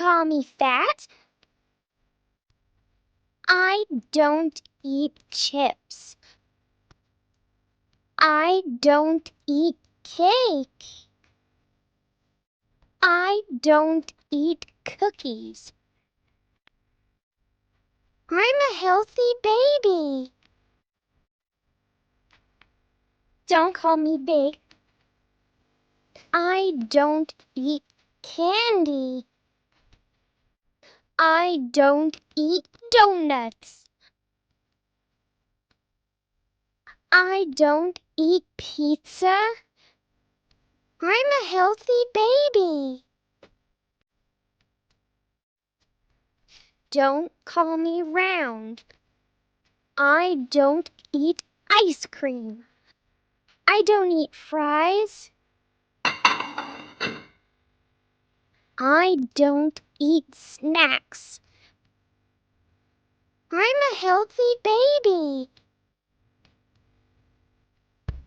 call me fat. I don't eat chips. I don't eat cake. I don't eat cookies. I'm a healthy baby. Don't call me big. I don't eat candy. I don't eat donuts. I don't eat pizza. I'm a healthy baby. Don't call me round. I don't eat ice cream. I don't eat fries. I don't eat snacks. I'm a healthy baby.